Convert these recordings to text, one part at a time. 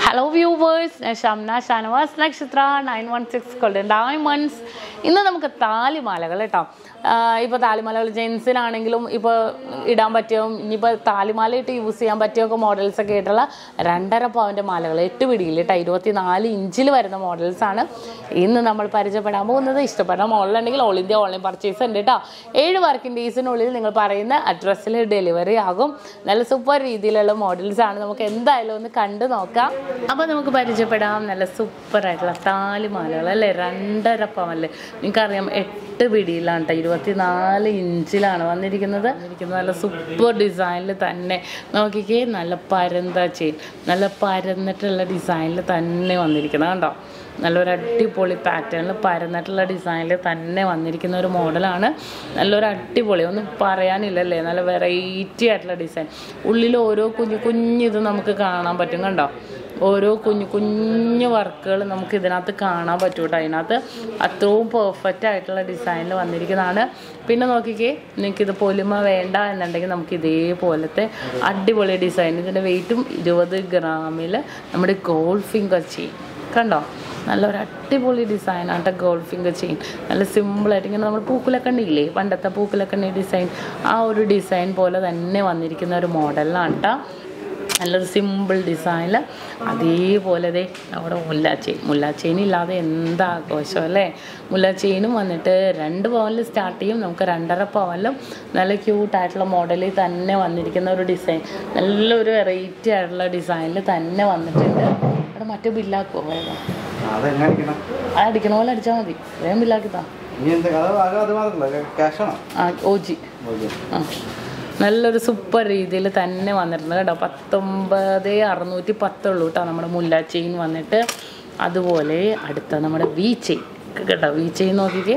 Hello viewers, SHAMNA, Nakshathra, 916 Golden Diamonds. ഇന്ന് നമുക്ക് താലിമാലകൾ കേട്ടോ. ഇപ്പോൾ താലിമാലകൾ ജെൻസിനാണെങ്കിലും ഇപ്പോൾ ഇടാൻ പറ്റിയോ ഇനിയിപ്പോൾ താലിമാലയിട്ട് യൂസ് ചെയ്യാൻ പറ്റിയൊക്കെ മോഡൽസ് ഒക്കെ ആയിട്ടുള്ള 2.5 പവൻ്റെ മാലകൾ 8 പിടിയിൽ കേട്ടോ 24 ഇഞ്ചിൽ വരുന്ന മോഡൽസാണ് ഇന്ന് നമ്മൾ പരിചയപ്പെടാൻ പോകുന്നത്. ഇഷ്ടപ്പെടുന്ന മോഡലുണ്ടെങ്കിൽ ഓൾ ഇന്ത്യ ഓൺലൈൻ പർച്ചേസ് ഉണ്ട് കേട്ടോ. 7 വർക്കിംഗ് ഡേയ്സിനുള്ളിൽ നിങ്ങൾ പറയുന്ന അഡ്രസ്സിൽ ഡെലിവറി ആകും. നല്ല സൂപ്പർ രീതിയിലുള്ള മോഡൽസാണ്. നമുക്ക് എന്തായാലും ഒന്ന് കണ്ടു നോക്കാം. അപ്പോൾ നമുക്ക് പരിചയപ്പെടാം നല്ല സൂപ്പറായിട്ടുള്ള താലിമാലകൾ അല്ലേ. 2.5 പവനിൽ നിങ്ങൾക്കറിയാം 8 പിടിയിലാണ് കേട്ടോ 24 ഇഞ്ചിലാണ് വന്നിരിക്കുന്നത്. നല്ല സൂപ്പർ ഡിസൈനിൽ തന്നെ നോക്കിക്കേ. നല്ല പരന്ത ചെയിൻ നല്ല പരന്നിട്ടുള്ള ഡിസൈനിൽ തന്നെ വന്നിരിക്കുന്നത് കണ്ടോ. നല്ലൊരു അടിപൊളി പാറ്റേണിൽ പരന്നിട്ടുള്ള ഡിസൈനിൽ തന്നെ വന്നിരിക്കുന്ന ഒരു മോഡലാണ്. നല്ലൊരു അടിപൊളി ഒന്നും പറയാനില്ലല്ലേ. നല്ല വെറൈറ്റി ആയിട്ടുള്ള ഡിസൈൻ. ഉള്ളിൽ ഓരോ കുഞ്ഞു ഇത് നമുക്ക് കാണാൻ പറ്റും കണ്ടോ. ഓരോ കുഞ്ഞു വർക്കുകൾ നമുക്ക് ഇതിനകത്ത് കാണാൻ പറ്റും കേട്ടോ. അതിനകത്ത് അത്രയും പെർഫെക്റ്റ് ആയിട്ടുള്ള ഡിസൈനിൽ വന്നിരിക്കുന്നതാണ്. പിന്നെ നോക്കിക്കേ, നിങ്ങൾക്കിത് പൊലിമ വേണ്ട എന്നുണ്ടെങ്കിൽ നമുക്ക് ഇതേപോലത്തെ അടിപൊളി ഡിസൈൻ. ഇതിൻ്റെ വെയിറ്റും 20 ഗ്രാമിൽ നമ്മുടെ ഗോൾഡ് ഫിംഗർ ചെയിൻ കണ്ടോ. നല്ലൊരു അടിപൊളി ഡിസൈനാണ് കേട്ടോ ഗോൾഡ് ഫിംഗർ ചെയിൻ. നല്ല സിമ്പിളായിട്ട് ഇങ്ങനെ നമ്മൾ പൂക്കുലക്കണ്ണിയില്ലേ, പണ്ടത്തെ പൂക്കുലക്കണ്ണി ഡിസൈൻ, ആ ഒരു ഡിസൈൻ പോലെ തന്നെ വന്നിരിക്കുന്ന ഒരു മോഡലാണ് കേട്ടോ. നല്ലൊരു സിമ്പിൾ ഡിസൈനിൽ അതേപോലെ അവിടെ മുല്ലാച്ചെയിൻ ഇല്ലാതെ എന്താഘോഷം അല്ലേ. മുല്ലാച്ചെയിനും വന്നിട്ട് 2 പവനിൽ സ്റ്റാർട്ട് ചെയ്യും. നമുക്ക് 2.5 പവനിലും നല്ല ക്യൂട്ടായിട്ടുള്ള മോഡലിൽ തന്നെ വന്നിരിക്കുന്ന ഒരു ഡിസൈൻ. നല്ലൊരു വെറൈറ്റി ആയിട്ടുള്ള ഡിസൈനിൽ തന്നെ വന്നിട്ടുണ്ട്. അവിടെ മറ്റേ ബില്ലാക്കുമോ വേഗം അടിക്കണ പോലെ അടിച്ചാൽ മതി. വേഗം ബില്ലാക്കിത്താ. ഓജി നല്ലൊരു സൂപ്പർ രീതിയിൽ തന്നെ വന്നിട്ടുണ്ട് കേട്ടോ. 19,610 ഉള്ളൂ കേട്ടോ നമ്മുടെ മുല്ല ചെയിൻ വന്നിട്ട്. അതുപോലെ അടുത്ത നമ്മുടെ വി ചെയിൻ കേട്ടോ. വി ചെയിൻ നോക്കിയിട്ട്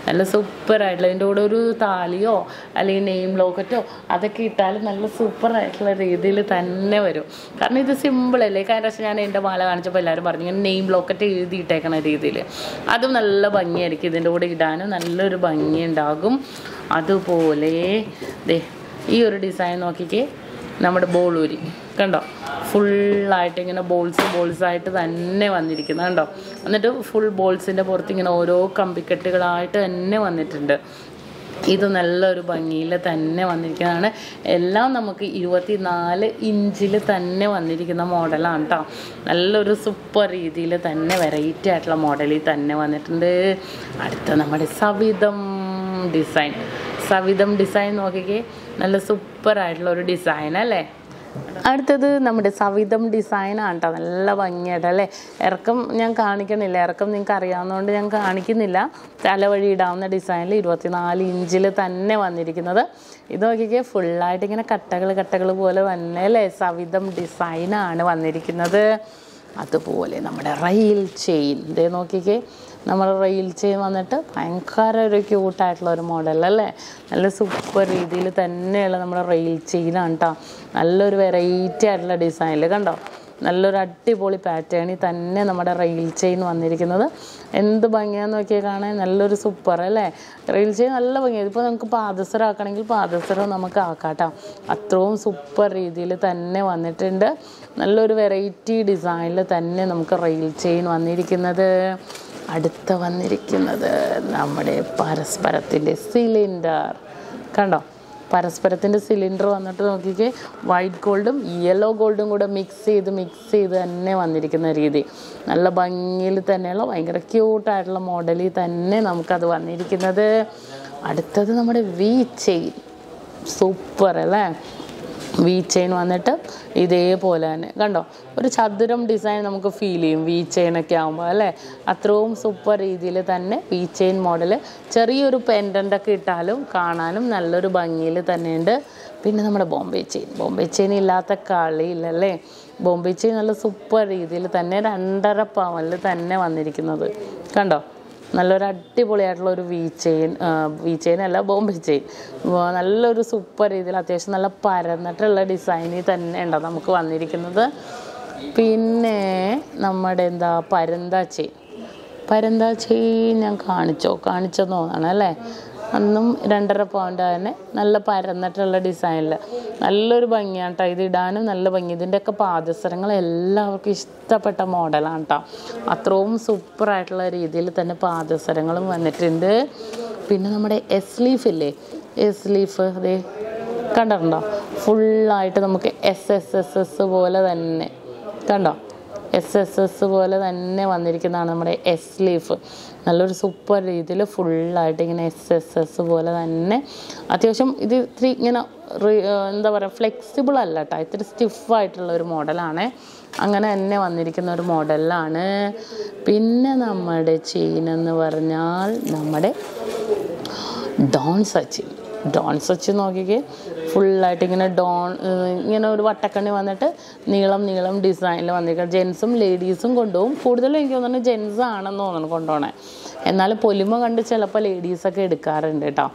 നല്ല സൂപ്പറായിട്ടുള്ള ഇതിൻ്റെ കൂടെ ഒരു താലിയോ അല്ലെങ്കിൽ നെയിം ലോക്കറ്റോ അതൊക്കെ ഇട്ടാലും നല്ല സൂപ്പറായിട്ടുള്ള രീതിയിൽ തന്നെ വരും. കാരണം ഇത് സിമ്പിളല്ലേ. കഴിഞ്ഞ പ്രാവശ്യം ഞാൻ എൻ്റെ മാല കാണിച്ചപ്പോൾ എല്ലാവരും പറഞ്ഞു ഇങ്ങനെ നെയിം ലോക്കറ്റ് എഴുതിയിട്ടേക്കണ രീതിയിൽ. അതും നല്ല ഭംഗിയായിരിക്കും. ഇതിൻ്റെ കൂടെ ഇടാനും നല്ലൊരു ഭംഗി ഉണ്ടാകും. അതുപോലെ ഈ ഒരു ഡിസൈൻ നോക്കിക്കേ. നമ്മുടെ ബോളൂരി കണ്ടോ. ഫുള്ളായിട്ട് ഇങ്ങനെ ബോൾസായിട്ട് തന്നെ വന്നിരിക്കുന്നത് കണ്ടോ. എന്നിട്ട് ഫുൾ ബോൾസിൻ്റെ പുറത്ത് ഇങ്ങനെ ഓരോ കമ്പിക്കെട്ടുകളായിട്ട് തന്നെ വന്നിട്ടുണ്ട്. ഇത് നല്ലൊരു ഭംഗിയിൽ തന്നെ വന്നിരിക്കുന്നതാണ്. എല്ലാം നമുക്ക് 24 ഇഞ്ചിൽ തന്നെ വന്നിരിക്കുന്ന മോഡലാണ് കേട്ടോ. നല്ലൊരു സൂപ്പർ രീതിയിൽ തന്നെ വെറൈറ്റി ആയിട്ടുള്ള മോഡലിൽ തന്നെ വന്നിട്ടുണ്ട്. അടുത്ത നമ്മുടെ സവിധം ഡിസൈൻ നോക്കിക്കേ. നല്ല സൂപ്പറായിട്ടുള്ള ഒരു ഡിസൈൻ അല്ലേ. അടുത്തത് നമ്മുടെ സവിധം ഡിസൈനാണ് കേട്ടോ. നല്ല ഭംഗിയായിട്ടല്ലേ. ഇറക്കം ഞാൻ കാണിക്കണില്ല, ഇറക്കം നിങ്ങൾക്ക് അറിയാവുന്നതുകൊണ്ട് ഞാൻ കാണിക്കുന്നില്ല. തലവഴി ഇടാവുന്ന ഡിസൈനിൽ 24 ഇഞ്ചിൽ തന്നെ വന്നിരിക്കുന്നത്. ഇത് നോക്കിക്കേ. ഫുള്ളായിട്ട് ഇങ്ങനെ കട്ടകൾ പോലെ തന്നെ അല്ലേ സവിധം ഡിസൈനാണ് വന്നിരിക്കുന്നത്. അതുപോലെ നമ്മുടെ റെയിൽ ചെയിൻ നോക്കിക്കേ. നമ്മൾ റെയിൽ ചെയിൻ വന്നിട്ട് ഭയങ്കര ഒരു ക്യൂട്ടായിട്ടുള്ള ഒരു മോഡൽ അല്ലേ. നല്ല സൂപ്പർ രീതിയിൽ തന്നെയുള്ള നമ്മുടെ റെയിൽ ചെയിനാണ് കേട്ടോ. നല്ലൊരു വെറൈറ്റി ആയിട്ടുള്ള ഡിസൈനിൽ കണ്ടോ. നല്ലൊരു അടിപൊളി പാറ്റേണിൽ തന്നെ നമ്മുടെ റെയിൽ ചെയിൻ വന്നിരിക്കുന്നത്. എന്ത് ഭംഗിയാന്ന് നോക്കിയാൽ കാണാൻ നല്ലൊരു സൂപ്പർ അല്ലേ. റെയിൽ ചെയിൻ നല്ല ഭംഗിയാണ്. ഇപ്പോൾ നമുക്ക് പാദസരം ആക്കണമെങ്കിൽ പാദസരം നമുക്ക് ആക്കാം കേട്ടോ. അത്രയും സൂപ്പർ രീതിയിൽ തന്നെ വന്നിട്ടുണ്ട്. നല്ലൊരു വെറൈറ്റി ഡിസൈനിൽ തന്നെ നമുക്ക് റെയിൽ ചെയിൻ വന്നിരിക്കുന്നത്. അടുത്ത വന്നിരിക്കുന്നത് നമ്മുടെ പരസ്പരത്തിൻ്റെ സിലിണ്ടർ കണ്ടോ. പരസ്പരത്തിൻ്റെ സിലിണ്ടർ വന്നിട്ട് നോക്കിക്കേ. വൈറ്റ് ഗോൾഡും യെല്ലോ ഗോൾഡും കൂടെ മിക്സ് ചെയ്ത് തന്നെ വന്നിരിക്കുന്ന രീതി. നല്ല ഭംഗിയിൽ തന്നെയുള്ള ഭയങ്കര ക്യൂട്ടായിട്ടുള്ള മോഡലിൽ തന്നെ നമുക്കത് വന്നിരിക്കുന്നത്. അടുത്തത് നമ്മുടെ വി ചെയിൻ സൂപ്പർ അല്ലേ. വി ചെയിൻ വന്നിട്ട് ഇതേപോലെ തന്നെ കണ്ടോ. ഒരു ചതുരം ഡിസൈൻ നമുക്ക് ഫീൽ ചെയ്യും വി ചെയിനൊക്കെ ആകുമ്പോൾ അല്ലേ. അത്രയും സൂപ്പർ രീതിയിൽ തന്നെ വി ചെയിൻ മോഡൽ. ചെറിയൊരു പെൻഡൻ്റൊക്കെ ഇട്ടാലും കാണാനും നല്ലൊരു ഭംഗിയിൽ തന്നെയുണ്ട്. പിന്നെ നമ്മുടെ ബോംബെ ചെയിൻ ഇല്ലാത്ത കളിയില്ലല്ലേ. ബോംബെ ചെയിൻ നല്ല സൂപ്പർ രീതിയിൽ തന്നെ 2.5 പവനിൽ തന്നെ വന്നിരിക്കുന്നത് കണ്ടോ. നല്ലൊരു അടിപൊളിയായിട്ടുള്ള ഒരു വി ചെയിൻ അല്ല ബോംബെ ചെയിൻ. നല്ലൊരു സൂപ്പർ രീതിയിൽ അത്യാവശ്യം നല്ല പരന്നിട്ടുള്ള ഡിസൈനിൽ തന്നെ ഉണ്ടോ നമുക്ക് വന്നിരിക്കുന്നത്. പിന്നെ നമ്മുടെ പരന്ത ചെയിൻ ഞാൻ കാണിച്ചെന്ന് തോന്നണം അല്ലേ. അന്നും 2.5 പൗണ്ട് തന്നെ നല്ല പരന്നിട്ടുള്ള ഡിസൈനിൽ നല്ലൊരു ഭംഗിയാണ് കേട്ടോ. ഇത് ഇടാനും നല്ല ഭംഗി. ഇതിൻ്റെയൊക്കെ പാദസരങ്ങൾ എല്ലാവർക്കും ഇഷ്ടപ്പെട്ട മോഡലാണ് കേട്ടോ. അത്രയും സൂപ്പറായിട്ടുള്ള രീതിയിൽ തന്നെ പാദസരങ്ങളും വന്നിട്ടുണ്ട്. പിന്നെ നമ്മുടെ എസ് ലീഫ് ഇല്ലേ, എസ് ലീഫ് അതേ കണ്ടിട്ടുണ്ടോ, ഫുള്ളായിട്ട് നമുക്ക് എസ് പോലെ തന്നെ കണ്ടോ, എസ് പോലെ തന്നെ വന്നിരിക്കുന്നതാണ് നമ്മുടെ എസ് ലീഫ്. നല്ലൊരു സൂപ്പർ രീതിയിൽ ഫുള്ളായിട്ട് ഇങ്ങനെ എസ് പോലെ തന്നെ. അത്യാവശ്യം ഇത് ഇത്തിരി ഇങ്ങനെ എന്താ പറയുക, ഫ്ലെക്സിബിൾ അല്ല കേട്ടോ, ഇത്തിരി സ്റ്റിഫായിട്ടുള്ള ഒരു മോഡലാണ്. അങ്ങനെ തന്നെ വന്നിരിക്കുന്ന ഒരു മോഡലാണ്. പിന്നെ നമ്മുടെ ചെയിൻ എന്ന് പറഞ്ഞാൽ നമ്മുടെ ഡോൺ സച്ച് നോക്കിക്കേ, ഫുള്ളായിട്ട് ഇങ്ങനെ ഇങ്ങനെ ഒരു വട്ടക്കണ്ണി വന്നിട്ട് നീളം ഡിസൈനിൽ വന്നിരിക്കുക. ജെൻസും ലേഡീസും കൊണ്ടുപോകും. കൂടുതലും എനിക്ക് തോന്നുന്നു ജെൻസ് ആണെന്ന് തോന്നുന്നു കൊണ്ടുപോകണേ. എന്നാലും പൊലിമ കണ്ട് ചിലപ്പോൾ ലേഡീസൊക്കെ എടുക്കാറുണ്ട് കേട്ടോ.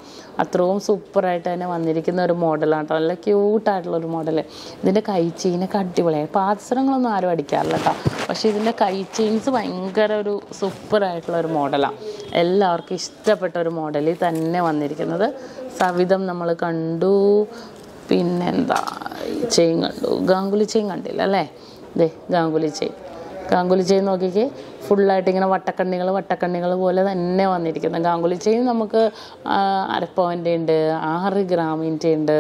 അത്രയും സൂപ്പറായിട്ട് തന്നെ വന്നിരിക്കുന്ന ഒരു മോഡലാണ് കേട്ടോ. നല്ല ക്യൂട്ടായിട്ടുള്ളൊരു മോഡൽ. ഇതിൻ്റെ കൈ ചെയിനൊക്കെ അടിപൊളിയായി. പാദസരങ്ങളൊന്നും ആരും അടിക്കാറില്ല കേട്ടോ. പക്ഷേ ഇതിൻ്റെ കൈ ചെയിൻസ് ഭയങ്കര ഒരു സൂപ്പറായിട്ടുള്ളൊരു മോഡലാണ്. എല്ലാവർക്കും ഇഷ്ടപ്പെട്ട ഒരു മോഡലിൽ തന്നെ വന്നിരിക്കുന്നത്. സവിധം നമ്മൾ കണ്ടു. പിന്നെന്താ ചെയിൻ കണ്ടു, ഗാംഗുലി ചെയിൻ കണ്ടില്ല അല്ലേ. ദേ ഗാംഗുലി ചെയിൻ നോക്കിക്കേ, ഫുള്ളായിട്ട് ഇങ്ങനെ വട്ടക്കണ്ണികൾ പോലെ തന്നെ വന്നിരിക്കുന്നത്. ഗാംഗുലി ചെയിൻ നമുക്ക് 1/2 പൗണ്ടിൻ്റെ ഉണ്ട്, 6 ഗ്രാമിൻ്റെ ഉണ്ട്.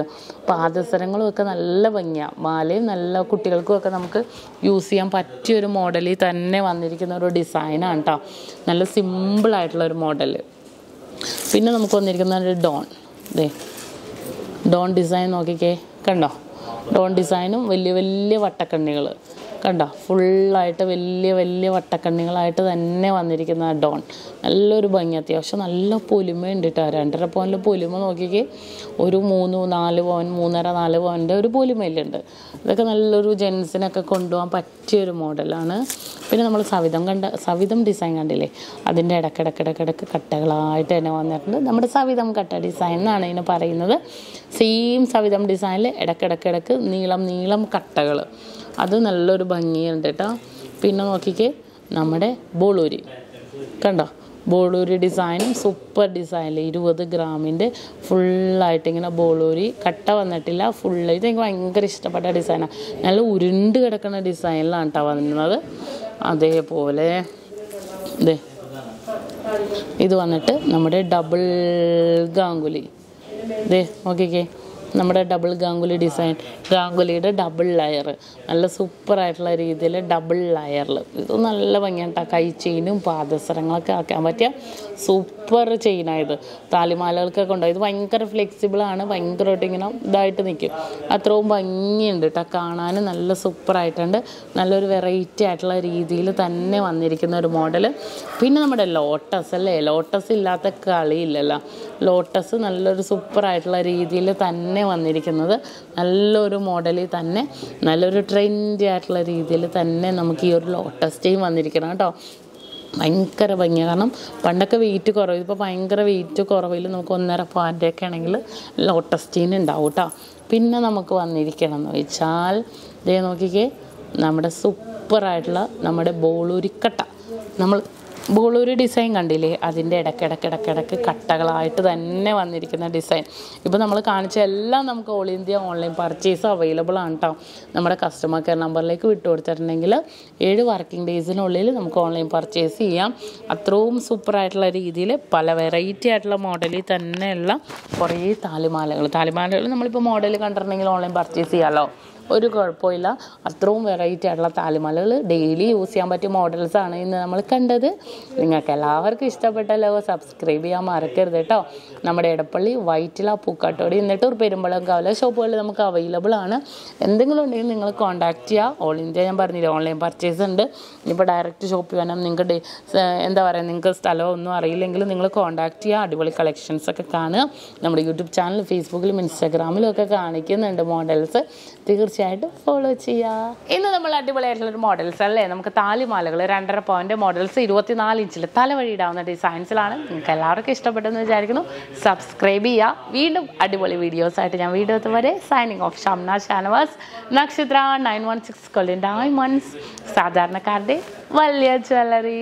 പാദസരങ്ങളും ഒക്കെ നല്ല ഭംഗിയാണ്. മാലയും നല്ല കുട്ടികൾക്കും ഒക്കെ നമുക്ക് യൂസ് ചെയ്യാൻ പറ്റിയൊരു മോഡലിൽ തന്നെ വന്നിരിക്കുന്ന ഒരു ഡിസൈനാണ് കേട്ടോ. നല്ല സിമ്പിളായിട്ടുള്ളൊരു മോഡൽ. പിന്നെ നമുക്ക് വന്നിരിക്കുന്ന ഒരു ഡോൺ ഡിസൈൻ നോക്കിക്കേ, കണ്ടോ. ഡോൺ ഡിസൈനും വലിയ വട്ടക്കണ്ണികൾ കണ്ടോ, ഫുള്ളായിട്ട് വലിയ വട്ടക്കണ്ണികളായിട്ട് തന്നെ വന്നിരിക്കുന്ന ഡോൺ. നല്ലൊരു ഭംഗി. അത്യാവശ്യം നല്ല പൊലിമയുണ്ട് കേട്ടോ. 2.5 പൗണ്ടിൽ പൊലിമ നോക്കിക്കേ, ഒരു 3-4 പവൻ 3.5-4 പവൻ്റെ ഒരു പൊലിമയിലുണ്ട്. ഇതൊക്കെ നല്ലൊരു ജെൻസിനൊക്കെ കൊണ്ടുപോകാൻ പറ്റിയൊരു മോഡലാണ്. പിന്നെ നമ്മൾ സവിധം ഡിസൈൻ കണ്ടില്ലേ, അതിൻ്റെ ഇടയ്ക്കിടയ്ക്ക് കട്ടകളായിട്ട് തന്നെ വന്നിട്ടുണ്ട്. നമ്മുടെ സവിധം കട്ട ഡിസൈൻ എന്നാണ് ഇതിനെ പറയുന്നത്. സെയിം സവിധം ഡിസൈനിൽ ഇടയ്ക്കിടയ്ക്ക് നീളം കട്ടകൾ, അത് നല്ലൊരു ഭംഗിയുണ്ട് കേട്ടോ. പിന്നെ നോക്കിക്കേ, നമ്മുടെ ബോളൂരി കണ്ടോ, ബോളൂരി ഡിസൈനും സൂപ്പർ ഡിസൈനിൽ 20 ഗ്രാമിൻ്റെ ഫുള്ളായിട്ട് ഇങ്ങനെ ബോളൂരി കട്ട വന്നിട്ടില്ല. ഇത് എനിക്ക് ഭയങ്കര ഇഷ്ടപ്പെട്ട ഡിസൈനാണ്. നല്ല ഉരുണ്ട് കിടക്കുന്ന ഡിസൈനിലാണ് കേട്ടോ വന്നത്. അതേപോലെ ഇത് വന്നിട്ട് നമ്മുടെ ഡബിൾ ഗാംഗുലി. നോക്കിക്കേ, നമ്മുടെ ഡബിൾ ഗാംഗുലി ഡിസൈൻ, ഗാംഗുലിയുടെ ഡബിൾ ലെയർ, നല്ല സൂപ്പറായിട്ടുള്ള രീതിയിൽ ഡബിൾ ലെയറിൽ. ഇത് നല്ല ഭംഗിയാണ് കേട്ടോ. കൈ ചെയിനും പാദസരങ്ങളൊക്കെ ആക്കാൻ പറ്റിയ സൂപ്പർ ചെയിനായത്. താലിമാലകൾക്കൊക്കെ ഉണ്ടാവും. ഇത് ഭയങ്കര ഫ്ലെക്സിബിളാണ്, ഭയങ്കരമായിട്ട് ഇങ്ങനെ ഇതായിട്ട് നിൽക്കും. അത്രയും ഭംഗിയുണ്ട് കേട്ടോ. കാണാനും നല്ല സൂപ്പറായിട്ടുണ്ട്. നല്ലൊരു വെറൈറ്റി ആയിട്ടുള്ള രീതിയിൽ തന്നെ വന്നിരിക്കുന്ന ഒരു മോഡൽ. പിന്നെ നമ്മുടെ ലോട്ടസ് അല്ലേ, ലോട്ടസ് ഇല്ലാത്ത കളിയില്ലല്ലോ. ലോട്ടസ് നല്ലൊരു സൂപ്പറായിട്ടുള്ള രീതിയിൽ തന്നെ വന്നിരിക്കുന്നത്. നല്ലൊരു മോഡലിൽ തന്നെ നല്ലൊരു ട്രെൻഡി ആയിട്ടുള്ള രീതിയിൽ തന്നെ നമുക്ക് ഈ ഒരു ലോട്ടസ് ചെയിൻ വന്നിരിക്കണം കേട്ടോ. ഭയങ്കര ഭംഗിയാണ്. കാരണം പണ്ടൊക്കെ വെയിറ്റ് കുറവ്, ഇപ്പോൾ ഭയങ്കര വെയിറ്റ് കുറവിൽ നമുക്ക് 1.5 പൗണ്ടൊക്കെ ആണെങ്കിൽ ലോട്ടസ് ചെയിൻ ഉണ്ടാവും കേട്ടോ. പിന്നെ നമുക്ക് വന്നിരിക്കണം എന്ന് വെച്ചാൽ നോക്കിക്കേ, നമ്മുടെ സൂപ്പറായിട്ടുള്ള നമ്മുടെ ബോളൂരിക്കട്ട. നമ്മൾ ബോളൂരി ഡിസൈൻ കണ്ടില്ലേ, അതിൻ്റെ ഇടയ്ക്കിടയ്ക്ക് കട്ടകളായിട്ട് തന്നെ വന്നിരിക്കുന്ന ഡിസൈൻ. ഇപ്പോൾ നമ്മൾ കാണിച്ച എല്ലാം നമുക്ക് all India online purchase available ആണ് കേട്ടോ. നമ്മുടെ കസ്റ്റമർ കെയർ നമ്പറിലേക്ക് കൊടുത്തിട്ടുണ്ടെങ്കിൽ 7 വർക്കിംഗ് ഡേയ്സിനുള്ളിൽ നമുക്ക് ഓൺലൈൻ പർച്ചേസ് ചെയ്യാം. അത്രയും സൂപ്പറായിട്ടുള്ള രീതിയിൽ പല വെറൈറ്റി ആയിട്ടുള്ള മോഡലിൽ തന്നെയുള്ള കുറേ താലിമാലകൾ നമ്മളിപ്പോൾ മോഡൽ കണ്ടിട്ടുണ്ടെങ്കിൽ ഓൺലൈൻ പർച്ചേസ് ചെയ്യാമല്ലോ, ഒരു കുഴപ്പമില്ല. അത്രയും വെറൈറ്റി ആയിട്ടുള്ള താലിമാലകൾ ഡെയിലി യൂസ് ചെയ്യാൻ പറ്റിയ മോഡൽസാണ് ഇന്ന് നമ്മൾ കണ്ടത്. നിങ്ങൾക്ക് എല്ലാവർക്കും ഇഷ്ടപ്പെട്ടല്ലോ. സബ്സ്ക്രൈബ് ചെയ്യാൻ മറക്കരുത് കേട്ടോ. നമ്മുടെ എടപ്പള്ളി വൈറ്റില പൂക്കാട്ടോടി എന്നിട്ട് പെരുമ്പളം കവല ഷോപ്പുകളിൽ നമുക്ക് അവൈലബിൾ ആണ്. എന്തെങ്കിലും ഉണ്ടെങ്കിൽ നിങ്ങൾ കോൺടാക്ട് ചെയ്യുക. ഓൾ ഇന്ത്യ ഞാൻ പറഞ്ഞില്ലേ ഓൺലൈൻ പർച്ചേസ് ഉണ്ട്. ഇപ്പോൾ ഡയറക്റ്റ് ഷോപ്പ് ചെയ്യാനും നിങ്ങൾക്ക് എന്താ പറയുക, നിങ്ങൾക്ക് സ്ഥലമൊന്നും അറിയില്ലെങ്കിൽ നിങ്ങൾ കോൺടാക്ട് ചെയ്യുക. അടിപൊളി കളക്ഷൻസൊക്കെ കാണുക. നമ്മുടെ യൂട്യൂബ് ചാനൽ ഫേസ്ബുക്കിലും ഇൻസ്റ്റാഗ്രാമിലും ഒക്കെ കാണിക്കുന്നുണ്ട് മോഡൽസ്. തീർച്ചയായിട്ടും ഫോളോ ചെയ്യുക. ഇന്ന് നമ്മൾ അടിപൊളിയായിട്ടുള്ളൊരു മോഡൽസ് അല്ലേ, നമുക്ക് താലിമാലകൾ 2.5 പൗണ്ട് മോഡൽസ് 24 ഇഞ്ചിൽ തലവഴി ഇടാവുന്ന ഡിസൈൻസിലാണ്. നിങ്ങൾക്ക് എല്ലാവർക്കും ഇഷ്ടപ്പെട്ടെന്ന് വിചാരിക്കുന്നു. സബ്സ്ക്രൈബ് ചെയ്യുക. വീണ്ടും അടിപൊളി വീഡിയോസായിട്ട് ഞാൻ വീഡിയോ എത്തുവരെ സൈനിങ് ഓഫ്. ഷംന ഷാനവാസ്, നക്ഷത്ര 916 കൊല്ലം ഡയമണ്ട്സ്, സാധാരണക്കാരുടെ വലിയ ജ്വല്ലറി.